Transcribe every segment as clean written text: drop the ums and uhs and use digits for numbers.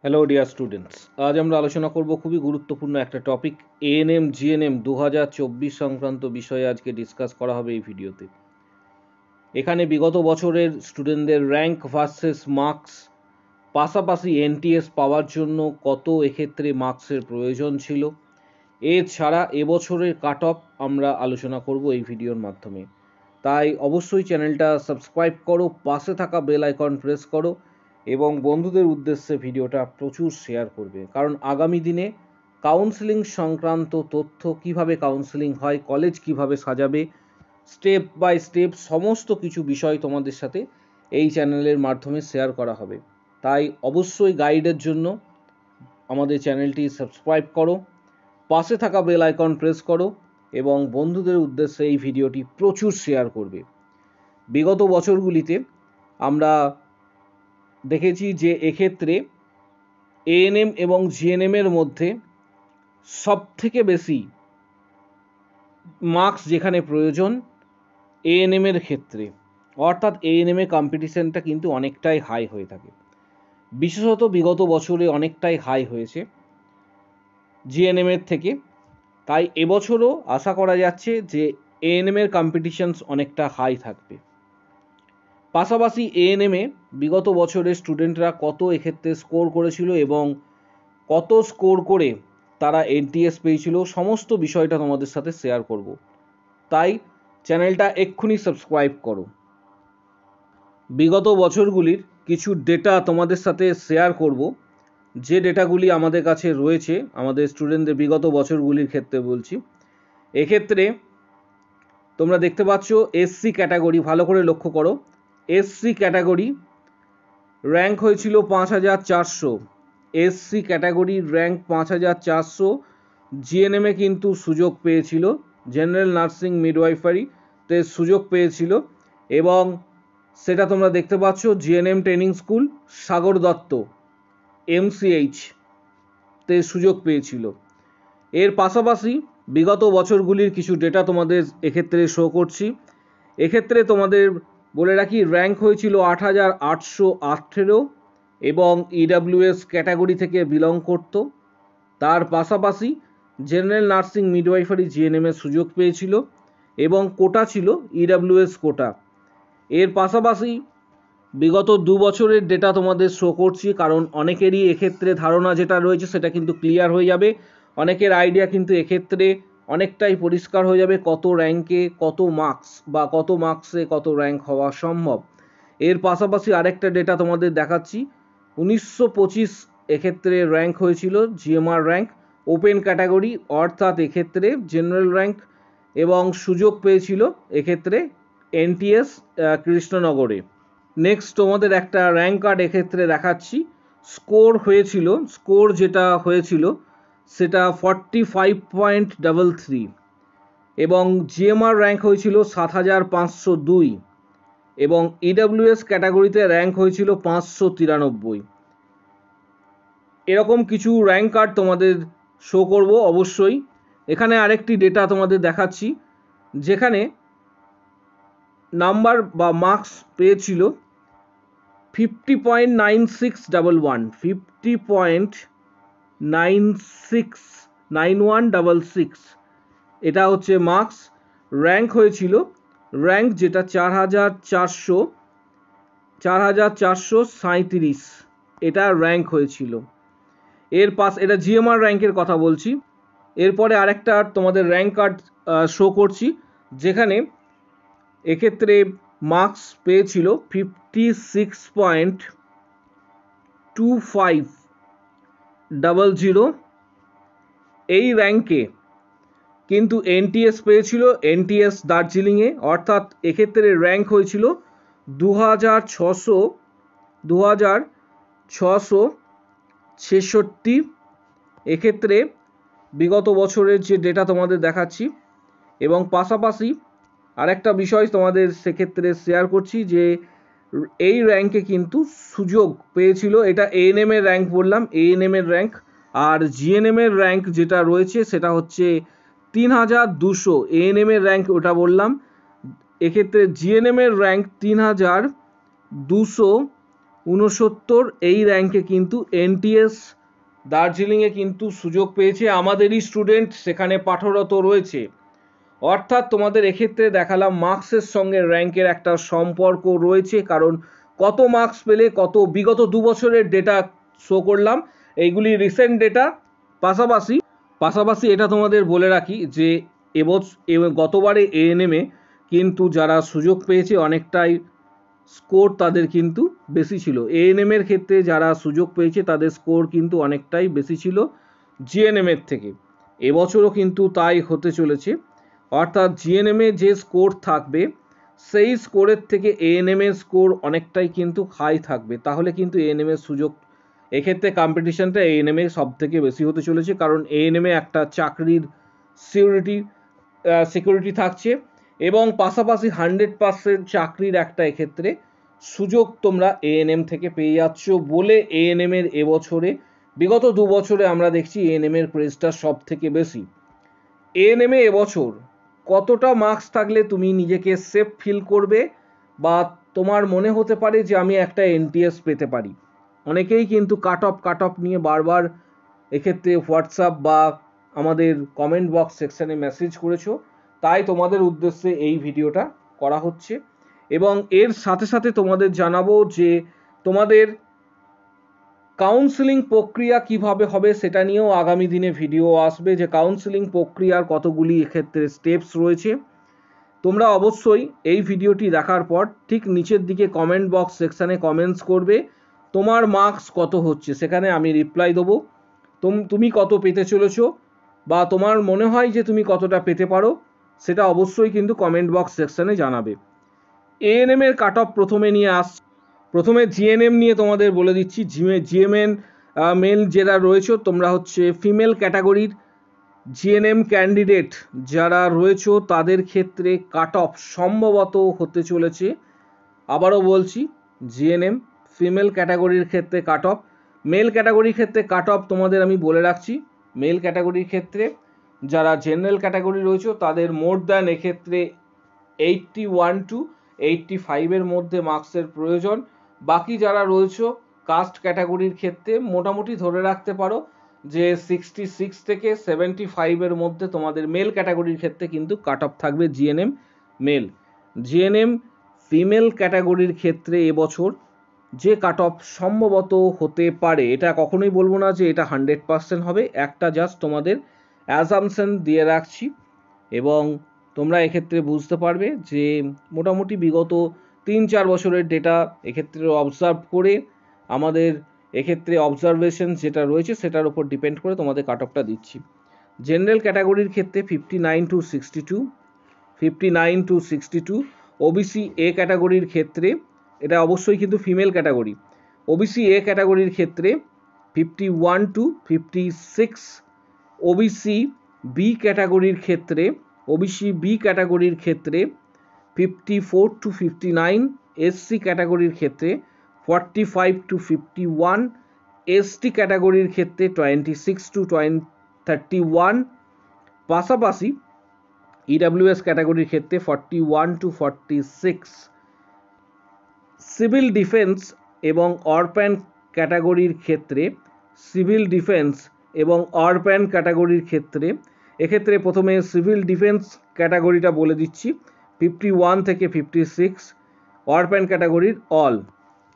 Hello dear students, আজ আমরা আলোচনা করব খুবই গুরুত্বপূর্ণ একটা টপিক এএনএম জিএনএম 2024 সংক্রান্ত বিষয়ে আজকে ডিসকাস করা হবে এই ভিডিওতে। এখানে বিগত বছরের স্টুডেন্টদের র্যাঙ্ক ভার্সেস মার্কস, পাশাপাশি এনটিএস পাওয়ার জন্য কত এক্ষেত্রে মার্কসের প্রয়োজন ছিল, এছাড়া এবছরের কাট অফ আমরা আলোচনা করব এই ভিডিওর মাধ্যমে। তাই অবশ্যই চ্যানেলটা সাবস্ক্রাইব করো, পাশে থাকা বেল আইকন প্রেস করো এবং বন্ধুদের উদ্দেশ্যে ভিডিওটা প্রচুর শেয়ার করবে, কারণ আগামী দিনে কাউন্সেলিং সংক্রান্ত তথ্য, কিভাবে কাউন্সেলিং হয়, কলেজ কিভাবে সাজাবে, স্টেপ বাই স্টেপ সমস্ত কিছু বিষয় তোমাদের সাথে এই চ্যানেলের মাধ্যমে শেয়ার করা হবে। তাই অবশ্যই গাইডের জন্য আমাদের চ্যানেলটি সাবস্ক্রাইব করো, পাশে থাকা বেল আইকন প্রেস করো এবং বন্ধুদের উদ্দেশ্যে এই ভিডিওটি প্রচুর শেয়ার করবে। বিগত বছরগুলিতে আমরা দেখেছি যে এক্ষেত্রে এএনএম এবং জিএনএমের মধ্যে সবথেকে বেশি মার্কস যেখানে প্রয়োজন এএনএমের ক্ষেত্রে, অর্থাৎ এএনএমে কম্পিটিশনটা কিন্তু অনেকটাই হাই হয়ে থাকে, বিশেষত বিগত বছরে অনেকটাই হাই হয়েছে জিএনএমের থেকে। তাই এবছরও আশা করা যাচ্ছে যে এএনএমের কম্পিটিশনস অনেকটা হাই থাকবে। পাশাপাশি এএনএমে বিগত বছরের স্টুডেন্টরা কত এক্ষেত্রে স্কোর করেছিল এবং কত স্কোর করে তারা এনটিএস পেয়েছিল, সমস্ত বিষয়টা তোমাদের সাথে শেয়ার করব। তাই চ্যানেলটা এক্ষুনি সাবস্ক্রাইব করো। বিগত বছরগুলির কিছু ডেটা তোমাদের সাথে শেয়ার করব, যে ডেটাগুলি আমাদের কাছে রয়েছে আমাদের স্টুডেন্টদের বিগত বছরগুলির ক্ষেত্রে বলছি। এক্ষেত্রে তোমরা দেখতে পাচ্ছ এসসি ক্যাটাগরি, ভালো করে লক্ষ্য করো, এসসি ক্যাটাগরি র্যাঙ্ক হয়েছিল 5400, এসসি ক্যাটাগরির র্যাঙ্ক 5400। জিএনএমে কিন্তু সুযোগ পেয়েছিল, জেনারেল নার্সিং মিডওয়াইফারিতে সুযোগ পেয়েছিল এবং সেটা তোমরা দেখতে পাচ্ছ GNM training school Sagar Dutta MCh তে সুযোগ পেয়েছিল। এর পাশাপাশি বিগত বছরগুলির কিছু ডেটা তোমাদের এক্ষেত্রে শো করছি। এক্ষেত্রে তোমাদের বলে রাখি র্যাঙ্ক হয়েছিল 8818 এবং ইডাব্লিউএস ক্যাটাগরি থেকে বিলং করত। তার পাশাপাশি জেনারেল নার্সিং মিডওয়াইফারি জিএনএমের সুযোগ পেয়েছিল এবং কোটা ছিল ইডাব্লিউএস কোটা। এর পাশাপাশি বিগত 2 বছরের ডেটা তোমাদের শো করছি, কারণ অনেকেরই এক্ষেত্রে ধারণা যেটা রয়েছে সেটা কিন্তু ক্লিয়ার হয়ে যাবে, অনেকের আইডিয়া কিন্তু এক্ষেত্রে অনেকটাই পরিষ্কার হয়ে যাবে কত র্যাঙ্কে কত মার্কস বা কত মার্কসে কত র্যাঙ্ক হওয়া সম্ভব। এর পাশাপাশি আরেকটা ডেটা তোমাদের দেখাচ্ছি, 1925 এক্ষেত্রে র্যাঙ্ক হয়েছিল জিএমআর র্যাঙ্ক ওপেন ক্যাটাগরি, অর্থাৎ এক্ষেত্রে জেনারেল র্যাঙ্ক, এবং সুযোগ পেয়েছিল এক্ষেত্রে এনটিএস কৃষ্ণনগরে। নেক্সট তোমাদের একটা র্যাঙ্ক কার্ড এক্ষেত্রে দেখাচ্ছি, স্কোর যেটা হয়েছিল সেটা 45.33 এবং জিএমআর র্যাঙ্ক হয়েছিল 7502 এবং ইডাব্লিউএস ক্যাটাগরিতে র্যাঙ্ক হয়েছিল 593। এরকম কিছু র্যাঙ্ক কার্ড তোমাদের শো করব অবশ্যই। এখানে আরেকটি ডেটা তোমাদের দেখাচ্ছি, যেখানে নাম্বার বা মার্কস পেয়েছিল 50.9611, 50.969166, এটা হচ্ছে মার্কস। র্যাঙ্ক হয়েছিল যেটা 4437, এটা র্যাঙ্ক হয়েছিল। এটা জিএমআর র্যাঙ্কের কথা বলছি। এরপরে আরেকটা তোমাদের র্যাঙ্ক কার্ড শো করছি, যেখানে এক্ষেত্রে মার্কস পেয়েছিল 56.2500। এই র্যাঙ্কে কিন্তু এনটিএস পেয়েছিল এনটিএস দার্জিলিংয়ে, অর্থাৎ এক্ষেত্রে র্যাঙ্ক হয়েছিল 2666। এক্ষেত্রে বিগত বছরের যে ডেটা তোমাদের দেখাচ্ছি এবং পাশাপাশি আরেকটা বিষয় তোমাদের সেক্ষেত্রে শেয়ার করছি, যে এই র্যাঙ্কে কিন্তু সুযোগ পেয়েছিল, এটা এএনএম এর র্যাঙ্ক বললাম, এএনএম এর র্যাঙ্ক, আর জিএনএম এর র্যাঙ্ক যেটা রয়েছে সেটা হচ্ছে 3200। এএনএম এর র্যাঙ্ক ওটা বললাম, এক্ষেত্রে জিএনএম এর র্যাঙ্ক 3200 69 এই র্যাঙ্কে কিন্তু এনটিএস দার্জিলিংয়ে কিন্তু সুযোগ পেয়েছে, আমাদেরই স্টুডেন্ট সেখানে পাঠরত রয়েছে। অর্থাৎ তোমাদের এক্ষেত্রে দেখালাম মার্কসের সঙ্গে র্যাঙ্কের একটা সম্পর্ক রয়েছে, কারণ কত মার্কস পেলে কত, বিগত 2 বছরের ডেটা শো করলাম, এইগুলি রিসেন্ট ডেটা। পাশাপাশি এটা তোমাদের বলে রাখি যে গতবারে এএনএমে কিন্তু যারা সুযোগ পেয়েছে অনেকটাই স্কোর তাদের কিন্তু বেশি ছিল। এএনএম এর ক্ষেত্রে যারা সুযোগ পেয়েছে তাদের স্কোর কিন্তু অনেকটাই বেশি ছিল জিএনএম এর থেকে। এবছরও কিন্তু তাই হতে চলেছে, অর্থাৎ জিএনএম এ যে স্কোর থাকবে সেই স্কোরের থেকে এএনএম এর স্কোর অনেকটাই কিন্তু হাই থাকবে, তাহলে কিন্তু এএনএম এর সুযোগ, এক্ষেত্রে কম্পিটিশনটা এএনএম এ সব থেকে বেশি হতে চলেছে, কারণ এএনএম এ একটা চাকরির সিকিউরিটি থাকছে, এবং পাশাপাশি 100% চাকরির একটা এক্ষেত্রে সুযোগ তোমরা এএনএম থেকে পেয়ে যাচ্ছ বলে এএনএম এর এবছরে, বিগত 2 বছরে আমরা দেখছি এএনএম এর ক্রেজটা সব থেকে বেশি। এএনএম এ এবছর কতটা মার্কস থাকলে তুমি নিজেকে সেফ ফিল করবে, বা তোমার মনে হতে পারে যে আমি একটা এনটিএস পেতে পারি? অনেকেই কিন্তু কাট অফ নিয়ে বারবার এক্ষেত্রে হোয়াটসঅ্যাপ বা আমাদের কমেন্ট বক্স সেকশানে মেসেজ করেছো, তাই তোমাদের উদ্দেশ্যে এই ভিডিওটা করা হচ্ছে। এবং এর সাথে সাথে তোমাদের জানাবো যে তোমাদের কাউন্সেলিং প্রক্রিয়া কিভাবে হবে সেটা নিয়েও আগামী দিনে ভিডিও আসবে, যে কাউন্সেলিং প্রক্রিয়ার কতগুলি এক্ষেত্রে স্টেপস রয়েছে। তোমরা অবশ্যই এই ভিডিওটি দেখার পর ঠিক নিচের দিকে কমেন্ট বক্স সেকশানে কমেন্টস করবে তোমার মার্কস কত হচ্ছে, সেখানে আমি রিপ্লাই দেবো। তুমি কত পেতে চলেছো বা তোমার মনে হয় যে তুমি কতটা পেতে পারো, সেটা অবশ্যই কিন্তু কমেন্ট বক্স সেকশানে জানাবে। এএনএম এর কাট অফ প্রথমে নিয়ে আসছি। প্রথমে জিএনএম নিয়ে তোমাদের বলে দিচ্ছি। জিএমএন মেল যারা রয়েছে তোমরা হচ্ছে ফিমেল ক্যাটাগরির জিএনএম ক্যান্ডিডেট যারা রয়েছে তাদের ক্ষেত্রে কাট অফ সম্ভবত হতে চলেছে, আবারও বলছি, জিএনএম ফিমেল ক্যাটাগরির ক্ষেত্রে কাট অফ, মেল ক্যাটাগরির ক্ষেত্রে কাট অফ তোমাদের আমি বলে রাখছি। মেল ক্যাটাগরির ক্ষেত্রে যারা জেনারেল ক্যাটাগরি রয়েছে তাদের মোর দ্যান এক্ষেত্রে 81 to 85 মধ্যে মার্কসের প্রয়োজন। বাকি যারা রয়েছে কাস্ট ক্যাটাগরির ক্ষেত্রে মোটামুটি ধরে রাখতে পারো যে 66 থেকে 75 মধ্যে তোমাদের মেল ক্যাটাগরির ক্ষেত্রে কিন্তু কাট অফ থাকবে জিএনএম মেল। জিএনএম ফিমেল ক্যাটাগরির ক্ষেত্রে এবছর যে কাট অফ সম্ভবত হতে পারে, এটা কখনোই বলবো না যে এটা 100% হবে, একটা জাস্ট তোমাদের অ্যাজামশন দিয়ে রাখছি, এবং তোমরা এক্ষেত্রে বুঝতে পারবে যে মোটামুটি বিগত 3-4 বছরের ডেটা এক্ষেত্রে অবজার্ভ করে আমাদের এক্ষেত্রে অবজারভেশন যেটা রয়েছে সেটার উপর ডিপেন্ড করে তোমাদের কাট অফটা দিচ্ছি। জেনারেল ক্যাটাগরির ক্ষেত্রে 59 to 62, ওবিসি এ ক্যাটাগরির ক্ষেত্রে, এটা অবশ্যই কিন্তু ফিমেল ক্যাটাগরি, ওবিসি এ ক্যাটাগরির ক্ষেত্রে 51 to 56, ওবিসি বি ক্যাটাগরির ক্ষেত্রে 54 to 59, এসসি ক্যাটাগরির ক্ষেত্রে 45 to 51, এসটি ক্যাটাগরির ক্ষেত্রে 26 to 31, পাশাপাশি ইডাব্লিউএস ক্যাটাগরির ক্ষেত্রে 41 to 46। সিভিল ডিফেন্স এবং অরপ্যান ক্যাটাগরির ক্ষেত্রে, সিভিল ডিফেন্স এবং অরপ্যান ক্যাটাগরির ক্ষেত্রে এক্ষেত্রে প্রথমে সিভিল ডিফেন্স ক্যাটাগরিটা বলে দিচ্ছি, 51 থেকে 56, অরপ্যান ক্যাটাগরির অল।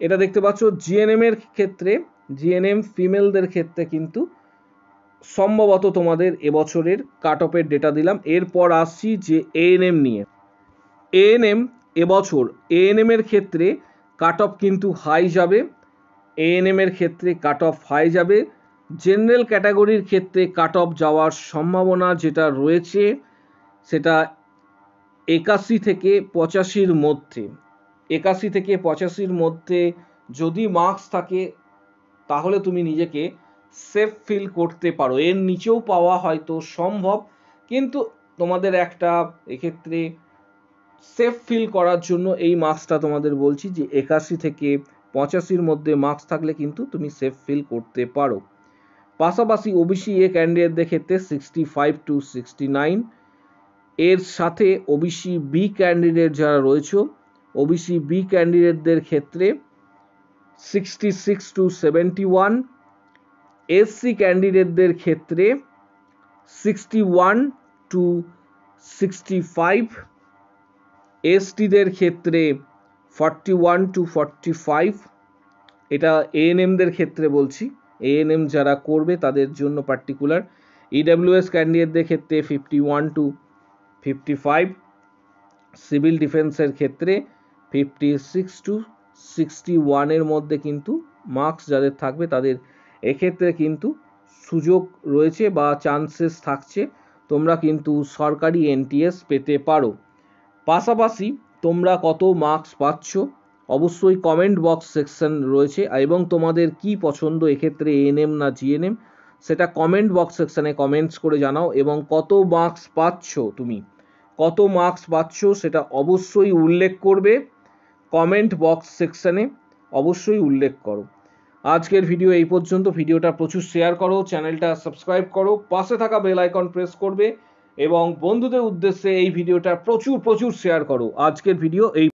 এটা দেখতে পাচ্ছ জিএনএম এর ক্ষেত্রে, জিএনএম ফিমেলদের ক্ষেত্রে কিন্তু সম্ভবত তোমাদের এবছরের কাট অফের ডেটা দিলাম। এরপর আসছি যে এএনএম নিয়ে। এএনএম এবছর এএনএম এর ক্ষেত্রে কাট অফ কিন্তু হাই যাবে, এএনএম এর ক্ষেত্রে কাট অফ হাই যাবে। জেনারেল ক্যাটাগরির ক্ষেত্রে কাট অফ যাওয়ার সম্ভাবনা যেটা রয়েছে সেটা 81 থেকে 85 মধ্যে, 81 থেকে 85 মধ্যে যদি মার্কস থাকে তাহলে তুমি নিজেকে সেফ ফিল করতে পারো। এর নিচেও পাওয়া হয়তো সম্ভব, কিন্তু তোমাদের একটা এক্ষেত্রে সেফ ফিল করার জন্য এই মার্কসটা তোমাদের বলছি যে 81 থেকে 85 মধ্যে মার্কস থাকলে কিন্তু তুমি সেফ ফিল করতে পারো। পাশাপাশি ওবিসি এ ক্যান্ডিডেটদের ক্ষেত্রে 65 to 69, এর সাথে ওবিসি বি ক্যান্ডিডেট যারা রয়েছে, ওবিসি বি ক্যান্ডিডেটদের ক্ষেত্রে 66 to 71, এসসি ক্যান্ডিডেটদের ক্ষেত্রে 61 to 65, এসটিদের ক্ষেত্রে 41 to 45, এটা এএনএমদের ক্ষেত্রে বলছি, এএনএম যারা করবে তাদের জন্য পার্টিকুলার। ইডাব্লিউএস ক্যান্ডিডেটদের ক্ষেত্রে 51 to 55, সিভিল ডিফেন্সের ক্ষেত্রে 56 to 61 এর মধ্যে কিন্তু মার্কস যাদের থাকবে তাদের এক্ষেত্রে কিন্তু সুযোগ রয়েছে বা চান্সেস থাকছে, তোমরা কিন্তু সরকারি এনটিএস পেতে পারো। পাশাপাশি তোমরা কত মার্কস পাচ্ছ অবশ্যই কমেন্ট বক্স সেকশন রয়েছে, এবং তোমাদের কি পছন্দ এক্ষেত্রে এএনএম না জিএনএম সেটা কমেন্ট বক্স সেকশনে কমেন্টস করে জানাও, এবং কত মার্কস পাচ্ছ তুমি, কত মার্কস পাচ্ছ সেটা অবশ্যই উল্লেখ করবে কমেন্ট বক্স সেকশনে, অবশ্যই উল্লেখ করো। আজকের ভিডিও এই পর্যন্ত। ভিডিওটা প্রচুর শেয়ার করো, চ্যানেলটা সাবস্ক্রাইব করো, পাশে থাকা বেল আইকন প্রেস করবে এবং বন্ধুদের উদ্দেশ্যে এই ভিডিওটা প্রচুর শেয়ার করো। আজকের ভিডিও এই